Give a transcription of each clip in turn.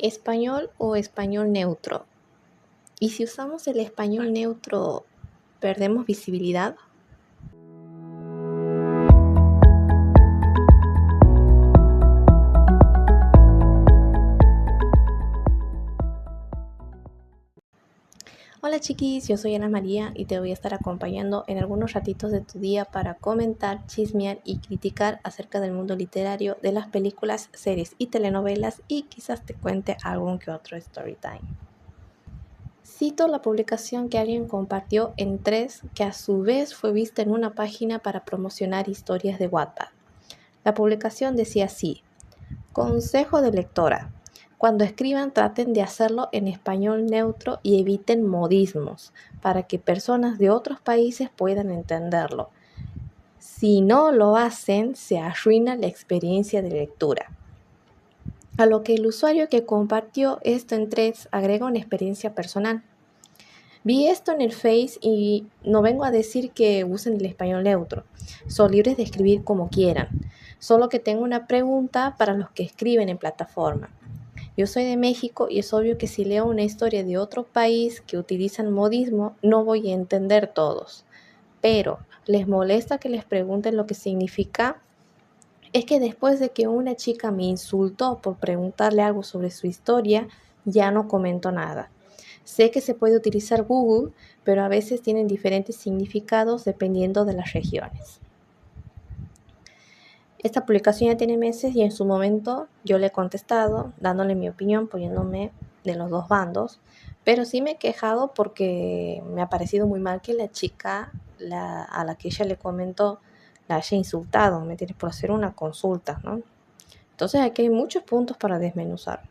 ¿Español o español neutro? ¿Y si usamos el español neutro, perdemos visibilidad? Hola chiquis, yo soy Ana María y te voy a estar acompañando en algunos ratitos de tu día para comentar, chismear y criticar acerca del mundo literario, de las películas, series y telenovelas, y quizás te cuente algún que otro story time. Cito la publicación que alguien compartió en Threads, que a su vez fue vista en una página para promocionar historias de Wattpad. La publicación decía así: consejo de lectora: cuando escriban traten de hacerlo en español neutro y eviten modismos, para que personas de otros países puedan entenderlo. Si no lo hacen, se arruina la experiencia de lectura. A lo que el usuario que compartió esto en Threads agrega una experiencia personal. Vi esto en el Face y no vengo a decir que usen el español neutro. Son libres de escribir como quieran. Solo que tengo una pregunta para los que escriben en plataforma. Yo soy de México y es obvio que si leo una historia de otro país que utilizan modismo, no voy a entender todos. Pero, ¿les molesta que les pregunten lo que significa? Es que después de que una chica me insultó por preguntarle algo sobre su historia, ya no comento nada. Sé que se puede utilizar Google, pero a veces tienen diferentes significados dependiendo de las regiones. Esta publicación ya tiene meses y en su momento yo le he contestado, dándole mi opinión, poniéndome de los dos bandos, pero sí me he quejado porque me ha parecido muy mal que la chica a la que ella le comentó la haya insultado, ¿me entiendes? Por hacer una consulta, ¿no? Entonces aquí hay muchos puntos para desmenuzar.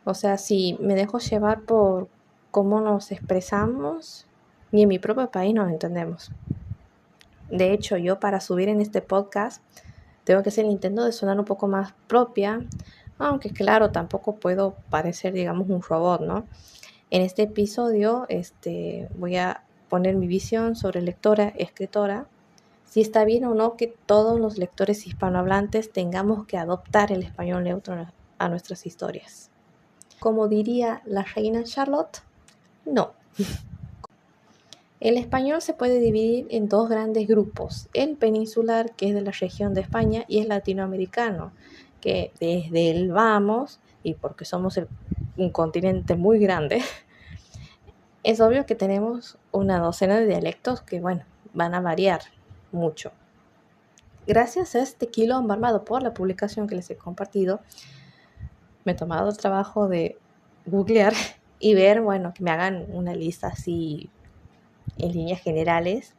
O sea, si me dejo llevar por cómo nos expresamos, ni en mi propio país nos entendemos. De hecho, yo para subir en este podcast tengo que hacer el intento de sonar un poco más propia, aunque claro, tampoco puedo parecer, digamos, un robot, ¿no? En este episodio voy a poner mi visión sobre lectora, escritora, si está bien o no que todos los lectores hispanohablantes tengamos que adoptar el español neutro a nuestras historias. Como diría la reina Charlotte, no. El español se puede dividir en dos grandes grupos: el peninsular, que es de la región de España, y el latinoamericano, que desde el vamos, y porque somos un continente muy grande, es obvio que tenemos una docena de dialectos que, bueno, van a variar mucho. Gracias a este quilombo armado por la publicación que les he compartido, me he tomado el trabajo de googlear y ver, bueno, que me hagan una lista así en líneas generales,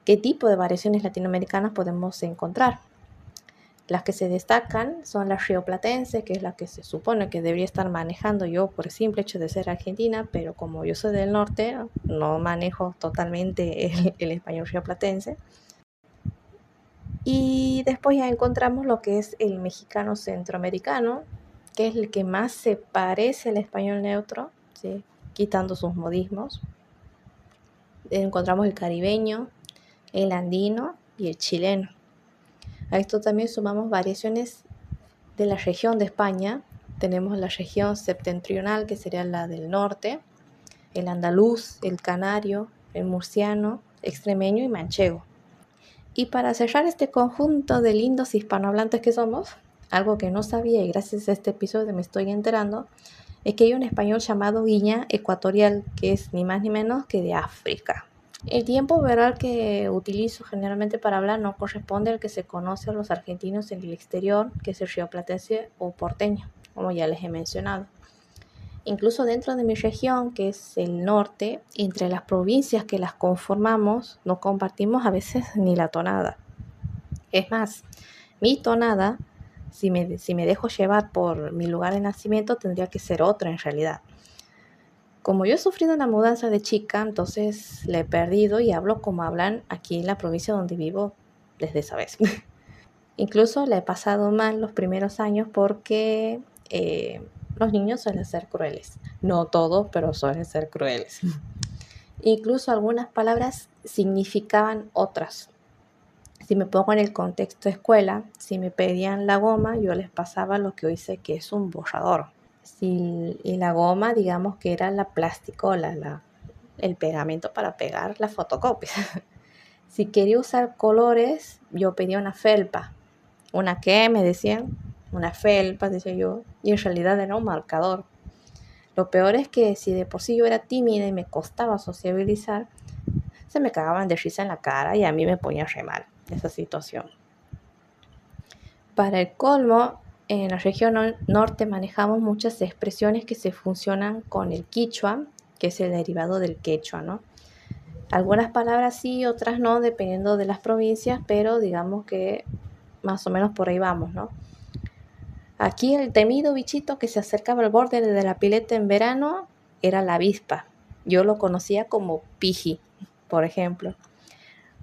qué tipo de variaciones latinoamericanas podemos encontrar. Las que se destacan son la rioplatense, que es la que se supone que debería estar manejando yo por el simple hecho de ser argentina, pero como yo soy del norte, no manejo totalmente el español rioplatense. Y después ya encontramos lo que es el mexicano centroamericano, que es el que más se parece al español neutro, ¿sí? Quitando sus modismos. Encontramos el caribeño, el andino y el chileno. A esto también sumamos variaciones de la región de España. Tenemos la región septentrional, que sería la del norte, el andaluz, el canario, el murciano, extremeño y manchego. Y para cerrar este conjunto de lindos hispanohablantes que somos, algo que no sabía y gracias a este episodio me estoy enterando, es que hay un español llamado Guiña Ecuatorial, que es ni más ni menos que de África. El tiempo verbal que utilizo generalmente para hablar no corresponde al que se conoce a los argentinos en el exterior, que es el rioplatense o porteño, como ya les he mencionado. Incluso dentro de mi región, que es el norte, entre las provincias que las conformamos, no compartimos a veces ni la tonada. Es más, mi tonada, si me dejo llevar por mi lugar de nacimiento, tendría que ser otra en realidad. Como yo he sufrido una mudanza de chica, entonces la he perdido y hablo como hablan aquí en la provincia donde vivo desde esa vez. Incluso la he pasado mal los primeros años porque los niños suelen ser crueles. No todos, pero suelen ser crueles. Incluso algunas palabras significaban otras. Si me pongo en el contexto de escuela, si me pedían la goma, yo les pasaba lo que hoy sé que es un borrador. Y la goma, digamos que era la plástico, el pegamento para pegar las fotocopias. Si quería usar colores, yo pedía una felpa. ¿Una qué? Me decían. Una felpa, decía yo. Y en realidad era un marcador. Lo peor es que si de por sí yo era tímida y me costaba sociabilizar, se me cagaban de risa en la cara y a mí me ponía re mal esa situación. Para el colmo, en la región norte manejamos muchas expresiones que se funcionan con el quichua, que es el derivado del quechua, ¿no? Algunas palabras sí, otras no, dependiendo de las provincias, pero digamos que más o menos por ahí vamos, ¿no? Aquí el temido bichito que se acercaba al borde de la pileta en verano era la avispa. Yo lo conocía como piji, por ejemplo.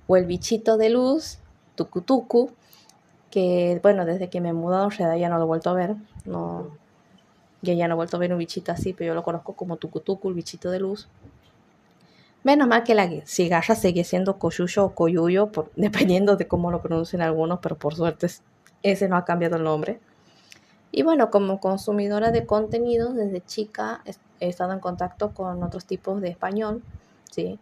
O el bichito de luz, tucutucu, que bueno, desde que me he mudado en realidad ya no lo he vuelto a ver. No, ya no he vuelto a ver un bichito así, pero yo lo conozco como tucutucu, el bichito de luz. Menos mal que la cigarra sigue siendo coyuyo o coyuyo, dependiendo de cómo lo pronuncien algunos, pero por suerte ese no ha cambiado el nombre. Y bueno, como consumidora de contenidos, desde chica he estado en contacto con otros tipos de español, ¿sí?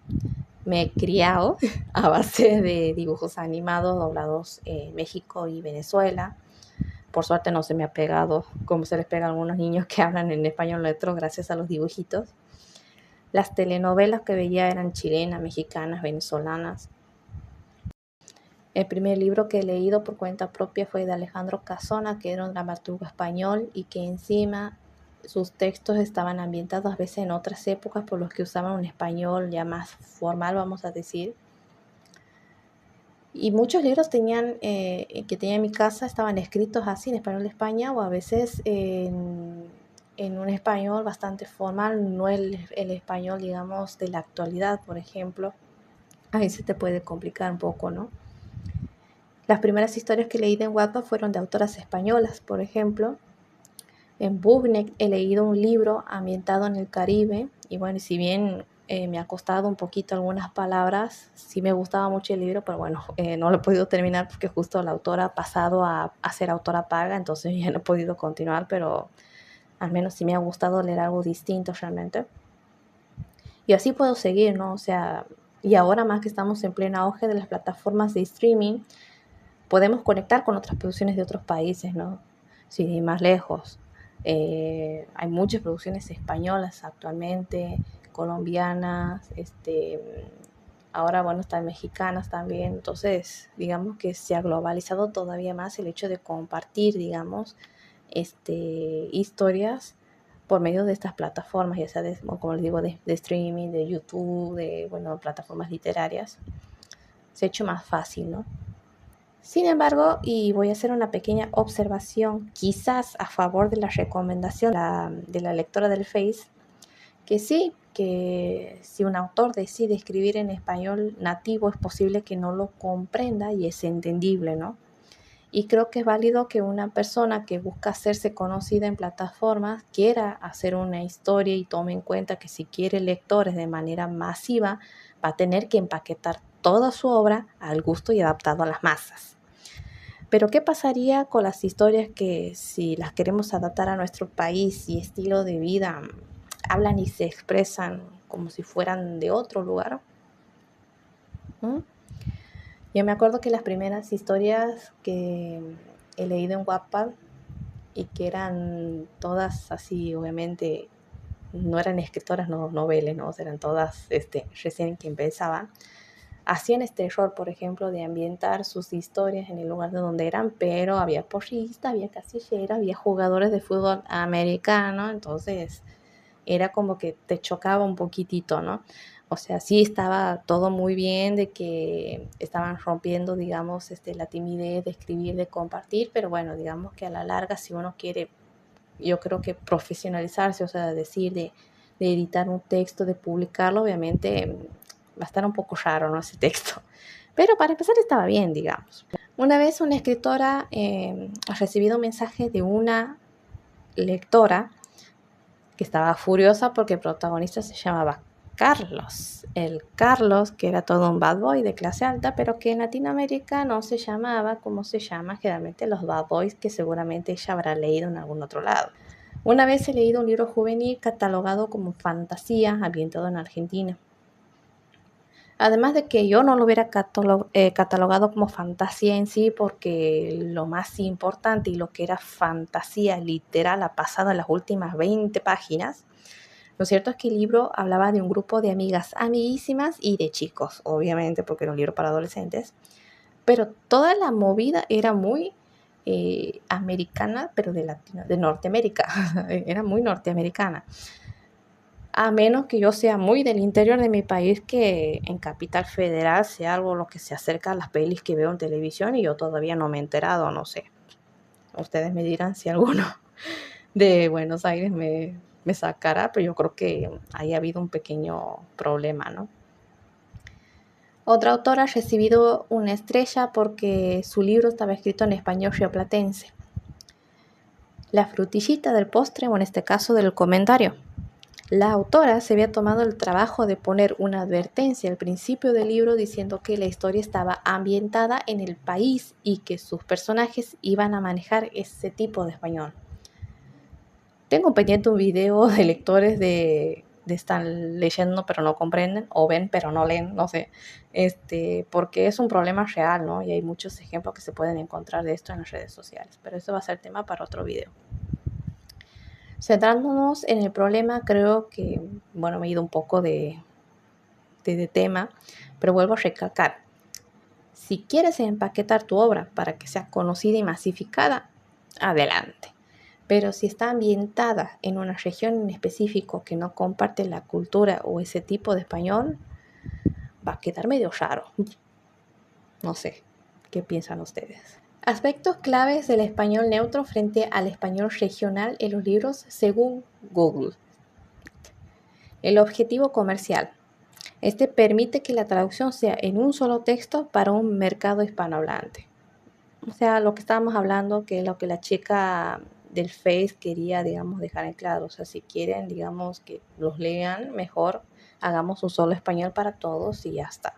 Me he criado a base de dibujos animados doblados en México y Venezuela. Por suerte no se me ha pegado como se les pega a algunos niños que hablan en español neutro gracias a los dibujitos. Las telenovelas que veía eran chilenas, mexicanas, venezolanas. El primer libro que he leído por cuenta propia fue de Alejandro Casona, que era un dramaturgo español y que encima sus textos estaban ambientados a veces en otras épocas por los que usaban un español ya más formal, vamos a decir. Y muchos libros que tenía en mi casa estaban escritos así en español de España o a veces en un español bastante formal, no el español, digamos, de la actualidad, por ejemplo. Ahí se te puede complicar un poco, ¿no? Las primeras historias que leí en Wattpad fueron de autoras españolas, por ejemplo. En BookNet he leído un libro ambientado en el Caribe y bueno, si bien me ha costado un poquito algunas palabras, sí me gustaba mucho el libro, pero bueno, no lo he podido terminar porque justo la autora ha pasado a ser autora paga, entonces ya no he podido continuar, pero al menos sí me ha gustado leer algo distinto realmente. Y así puedo seguir, ¿no? O sea, y ahora más que estamos en pleno auge de las plataformas de streaming, podemos conectar con otras producciones de otros países, ¿no? Sin ir más lejos. Hay muchas producciones españolas actualmente, colombianas, ahora, bueno, están mexicanas también. Entonces, digamos que se ha globalizado todavía más el hecho de compartir, digamos, historias por medio de estas plataformas, ya sea, como les digo, de streaming, de YouTube, de, bueno, plataformas literarias. Se ha hecho más fácil, ¿no? Sin embargo, y voy a hacer una pequeña observación, quizás a favor de la recomendación de la lectora del Face, que sí, que si un autor decide escribir en español nativo es posible que no lo comprenda y es entendible, ¿no? Y creo que es válido que una persona que busca hacerse conocida en plataformas quiera hacer una historia y tome en cuenta que si quiere lectores de manera masiva va a tener que empaquetar toda su obra al gusto y adaptado a las masas. Pero ¿qué pasaría con las historias que si las queremos adaptar a nuestro país y estilo de vida, hablan y se expresan como si fueran de otro lugar? Yo me acuerdo que las primeras historias que he leído en Wattpad y que eran todas así, obviamente, no eran escritoras, no novelas, ¿no? Eran todas recién que empezaban. Hacían este error, por ejemplo, de ambientar sus historias en el lugar de donde eran, pero había porrista, había casillera, había jugadores de fútbol americano, entonces era como que te chocaba un poquitito, ¿no? O sea, sí estaba todo muy bien de que estaban rompiendo, digamos, la timidez de escribir, de compartir, pero bueno, digamos que a la larga, si uno quiere, yo creo que profesionalizarse, o sea, decir de editar un texto, de publicarlo, obviamente va a estar un poco raro, ¿no? Ese texto. Pero para empezar estaba bien, digamos. Una vez una escritora ha recibido un mensaje de una lectora que estaba furiosa porque el protagonista se llamaba Carlos. El Carlos, que era todo un bad boy de clase alta, pero que en Latinoamérica no se llamaba como se llama generalmente los bad boys que seguramente ella habrá leído en algún otro lado. Una vez he leído un libro juvenil catalogado como fantasía ambientado en Argentina. Además de que yo no lo hubiera catalogado como fantasía en sí, porque lo más importante y lo que era fantasía literal ha pasado en las últimas 20 páginas. Lo cierto es que el libro hablaba de un grupo de amigas amiguísimas y de chicos, obviamente, porque era un libro para adolescentes. Pero toda la movida era muy americana, pero de Norteamérica. Era muy norteamericana. A menos que yo sea muy del interior de mi país, que en Capital Federal sea algo lo que se acerca a las pelis que veo en televisión y yo todavía no me he enterado, no sé. Ustedes me dirán si alguno de Buenos Aires me sacará, pero yo creo que ahí ha habido un pequeño problema, ¿no? Otra autora ha recibido una estrella porque su libro estaba escrito en español rioplatense. La frutillita del postre, o en este caso del comentario. La autora se había tomado el trabajo de poner una advertencia al principio del libro diciendo que la historia estaba ambientada en el país y que sus personajes iban a manejar ese tipo de español. Tengo pendiente un video de lectores de están leyendo pero no comprenden, o ven pero no leen, no sé, porque es un problema real, ¿no? Y hay muchos ejemplos que se pueden encontrar de esto en las redes sociales, pero eso va a ser tema para otro video. Centrándonos en el problema, creo que, bueno, me he ido un poco de tema, pero vuelvo a recalcar. Si quieres empaquetar tu obra para que sea conocida y masificada, adelante. Pero si está ambientada en una región en específico que no comparte la cultura o ese tipo de español, va a quedar medio raro. No sé, ¿qué piensan ustedes? Aspectos claves del español neutro frente al español regional en los libros según Google. El objetivo comercial. Este permite que la traducción sea en un solo texto para un mercado hispanohablante. O sea, lo que estábamos hablando, que es lo que la chica del Face quería, digamos, dejar en claro. O sea, si quieren, digamos, que los lean, mejor hagamos un solo español para todos y ya está.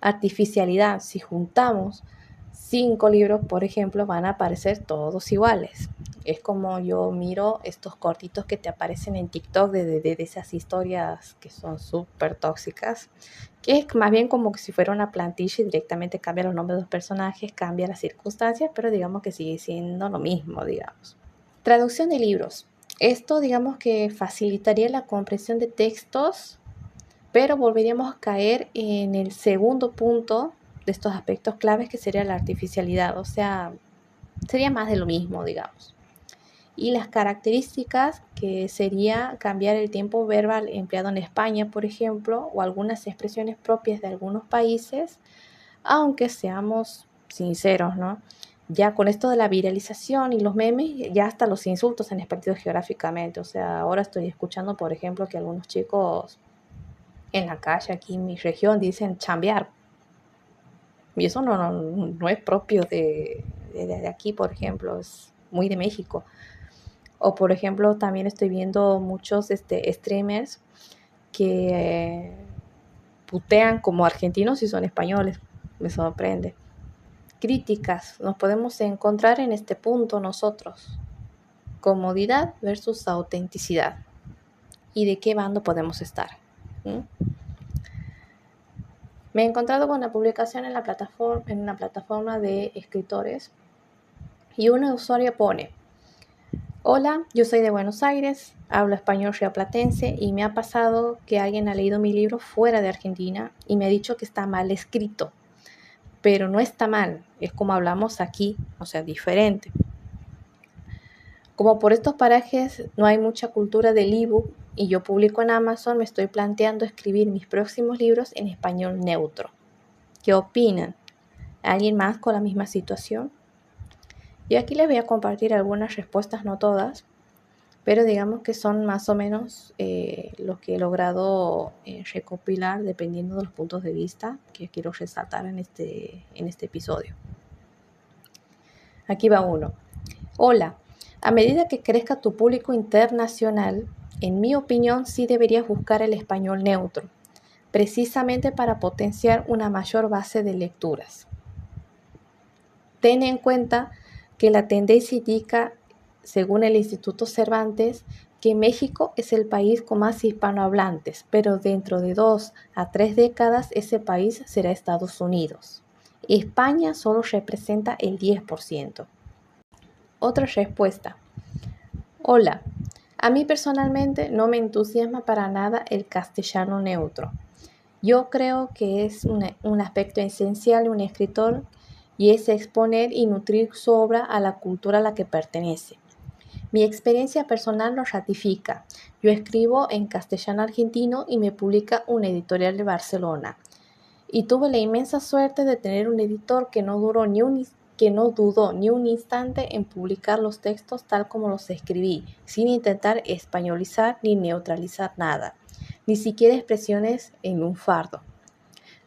Artificialidad. Si juntamos 5 libros, por ejemplo, van a aparecer todos iguales. Es como yo miro estos cortitos que te aparecen en TikTok de esas historias que son súper tóxicas, que es más bien como que si fuera una plantilla y directamente cambia los nombres de los personajes, cambia las circunstancias, pero digamos que sigue siendo lo mismo, digamos. Traducción de libros. Esto, digamos que facilitaría la comprensión de textos, pero volveríamos a caer en el segundo punto de estos aspectos claves, que sería la artificialidad. O sea, sería más de lo mismo, digamos. Y las características, que sería cambiar el tiempo verbal empleado en España, por ejemplo, o algunas expresiones propias de algunos países, aunque seamos sinceros, ¿no? Ya con esto de la viralización y los memes, ya hasta los insultos se han expandido geográficamente. O sea, ahora estoy escuchando, por ejemplo, que algunos chicos en la calle aquí en mi región dicen chambear. Y eso no es propio de aquí, por ejemplo, es muy de México. O por ejemplo, también estoy viendo muchos streamers que putean como argentinos y son españoles. Me sorprende. Críticas. Nos podemos encontrar en este punto nosotros. Comodidad versus autenticidad. ¿Y de qué bando podemos estar? Me he encontrado con una publicación en una plataforma de escritores y una usuaria pone: hola, yo soy de Buenos Aires, hablo español rioplatense y me ha pasado que alguien ha leído mi libro fuera de Argentina y me ha dicho que está mal escrito, pero no está mal, es como hablamos aquí, o sea, diferente. Como por estos parajes no hay mucha cultura del ebook y yo publico en Amazon, me estoy planteando escribir mis próximos libros en español neutro. ¿Qué opinan? ¿Alguien más con la misma situación? Y aquí les voy a compartir algunas respuestas, no todas, pero digamos que son más o menos lo que he logrado recopilar dependiendo de los puntos de vista que quiero resaltar en este episodio. Aquí va uno. Hola, a medida que crezca tu público internacional, en mi opinión, sí deberías buscar el español neutro, precisamente para potenciar una mayor base de lecturas. Ten en cuenta que la tendencia indica, según el Instituto Cervantes, que México es el país con más hispanohablantes, pero dentro de 2 a 3 décadas ese país será Estados Unidos. España solo representa el 10%. Otra respuesta. Hola, a mí personalmente no me entusiasma para nada el castellano neutro. Yo creo que es un aspecto esencial de un escritor y es exponer y nutrir su obra a la cultura a la que pertenece. Mi experiencia personal lo ratifica. Yo escribo en castellano argentino y me publica una editorial de Barcelona. Y tuve la inmensa suerte de tener un editor que no dudó ni un instante en publicar los textos tal como los escribí, sin intentar españolizar ni neutralizar nada, ni siquiera expresiones en lunfardo.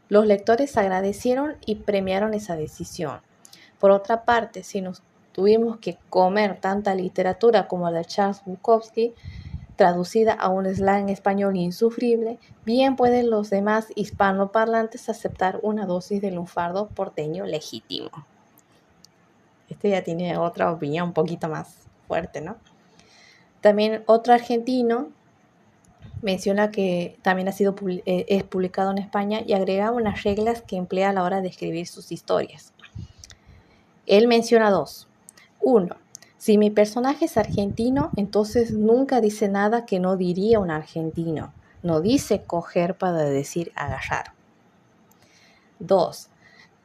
Los lectores agradecieron y premiaron esa decisión. Por otra parte, si nos tuvimos que comer tanta literatura como la de Charles Bukowski, traducida a un slang español insufrible, bien pueden los demás hispanoparlantes aceptar una dosis de lunfardo porteño legítimo. Este ya tiene otra opinión un poquito más fuerte, ¿no? También otro argentino menciona que también es publicado en España y agrega unas reglas que emplea a la hora de escribir sus historias. Él menciona 2. 1. Si mi personaje es argentino, entonces nunca dice nada que no diría un argentino. No dice coger para decir agarrar. 2.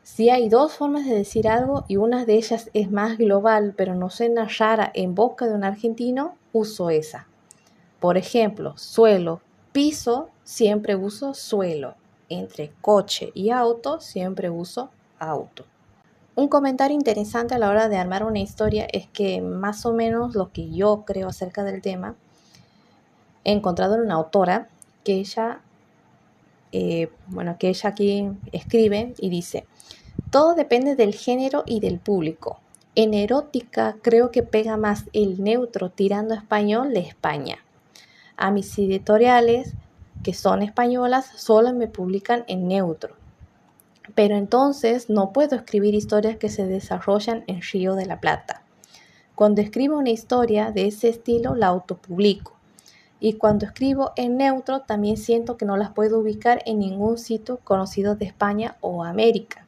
Si hay 2 formas de decir algo y una de ellas es más global, pero no suena rara en boca de un argentino, uso esa. Por ejemplo, suelo, piso, siempre uso suelo. Entre coche y auto, siempre uso auto. Un comentario interesante a la hora de armar una historia es que más o menos lo que yo creo acerca del tema, he encontrado en una autora que ella aquí escribe y dice: todo depende del género y del público. En erótica creo que pega más el neutro tirando a español de España. A mis editoriales, que son españolas, solo me publican en neutro. Pero entonces no puedo escribir historias que se desarrollan en Río de la Plata. Cuando escribo una historia de ese estilo, la autopublico. Y cuando escribo en neutro, también siento que no las puedo ubicar en ningún sitio conocido de España o América.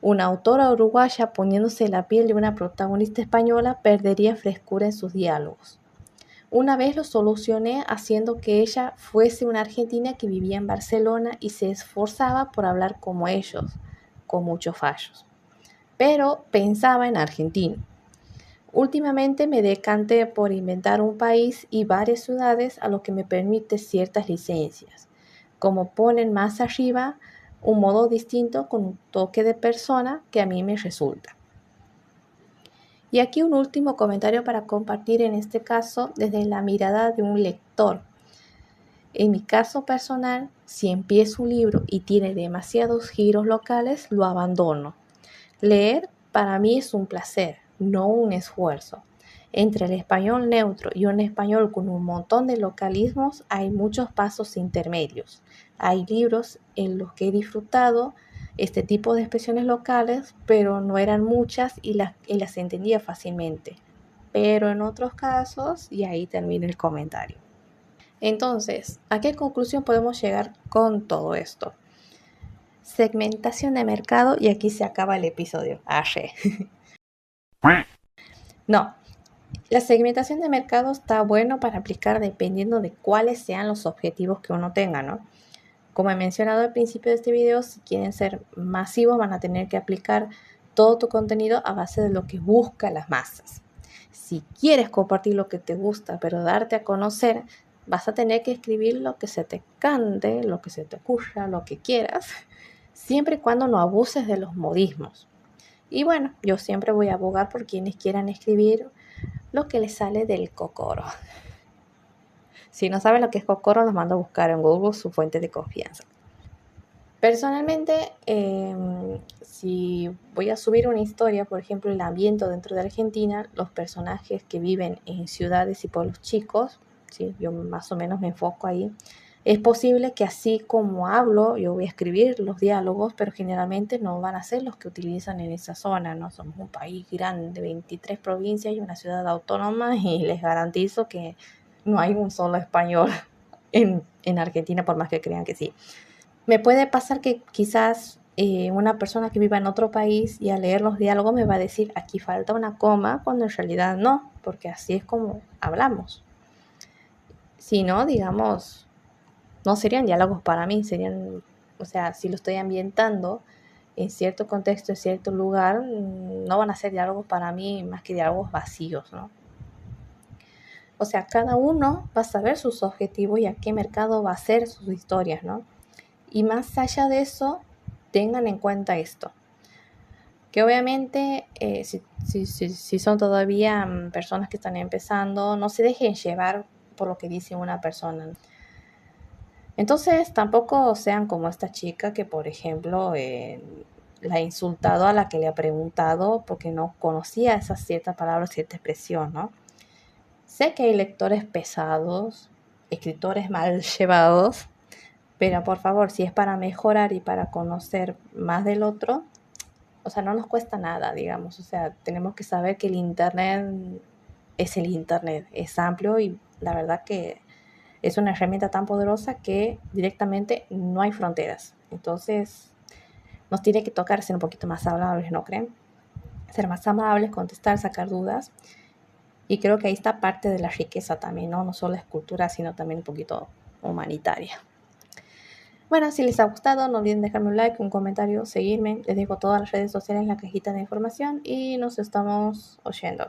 Una autora uruguaya poniéndose la piel de una protagonista española perdería frescura en sus diálogos. Una vez lo solucioné haciendo que ella fuese una argentina que vivía en Barcelona y se esforzaba por hablar como ellos, con muchos fallos. Pero pensaba en argentino. Últimamente me decanté por inventar un país y varias ciudades, a lo que me permite ciertas licencias, como ponen más arriba un modo distinto con un toque de persona que a mí me resulta. Y aquí un último comentario para compartir, en este caso desde la mirada de un lector. En mi caso personal, si empiezo un libro y tiene demasiados giros locales, lo abandono. Leer para mí es un placer, no un esfuerzo. Entre el español neutro y un español con un montón de localismos hay muchos pasos intermedios. Hay libros en los que he disfrutado este tipo de expresiones locales, pero no eran muchas y las entendía fácilmente. Pero en otros casos, y ahí termina el comentario. Entonces, ¿a qué conclusión podemos llegar con todo esto? Segmentación de mercado, y aquí se acaba el episodio. No, la segmentación de mercado está bueno para aplicar dependiendo de cuáles sean los objetivos que uno tenga, ¿no? Como he mencionado al principio de este video, si quieren ser masivos van a tener que aplicar todo tu contenido a base de lo que busca las masas. Si quieres compartir lo que te gusta, pero darte a conocer, vas a tener que escribir lo que se te cante, lo que se te ocurra, lo que quieras, siempre y cuando no abuses de los modismos. Y bueno, yo siempre voy a abogar por quienes quieran escribir lo que les sale del cocoro. Si no saben lo que es cocoro, los mando a buscar en Google, su fuente de confianza. Personalmente, si voy a subir una historia, por ejemplo, el ambiente dentro de Argentina, los personajes que viven en ciudades y pueblos chicos, ¿sí? Yo más o menos me enfoco ahí. Es posible que así como hablo, yo voy a escribir los diálogos, pero generalmente no van a ser los que utilizan en esa zona, ¿no? Somos un país grande, 23 provincias y una ciudad autónoma, y les garantizo que no hay un solo español en Argentina, por más que crean que sí. Me puede pasar que quizás una persona que viva en otro país y al leer los diálogos me va a decir, aquí falta una coma, cuando en realidad no, porque así es como hablamos. Si no, digamos, no serían diálogos para mí, serían, o sea, si lo estoy ambientando en cierto contexto, en cierto lugar, no van a ser diálogos para mí más que diálogos vacíos, ¿no? O sea, cada uno va a saber sus objetivos y a qué mercado va a hacer sus historias, ¿no? Y más allá de eso, tengan en cuenta esto, que obviamente si son todavía personas que están empezando, no se dejen llevar por lo que dice una persona. Entonces tampoco sean como esta chica que, por ejemplo, la ha insultado a la que le ha preguntado porque no conocía esa cierta palabra, cierta expresión, ¿no? Sé que hay lectores pesados, escritores mal llevados, pero por favor, si es para mejorar y para conocer más del otro, o sea, no nos cuesta nada, digamos. O sea, tenemos que saber que el Internet es el Internet, es amplio y la verdad que es una herramienta tan poderosa que directamente no hay fronteras. Entonces, nos tiene que tocar ser un poquito más amables, ¿no creen? Ser más amables, contestar, sacar dudas. Y creo que ahí está parte de la riqueza también, ¿no? No solo es cultura, sino también un poquito humanitaria. Bueno, si les ha gustado, no olviden dejarme un like, un comentario, seguirme. Les dejo todas las redes sociales en la cajita de información y nos estamos oyendo.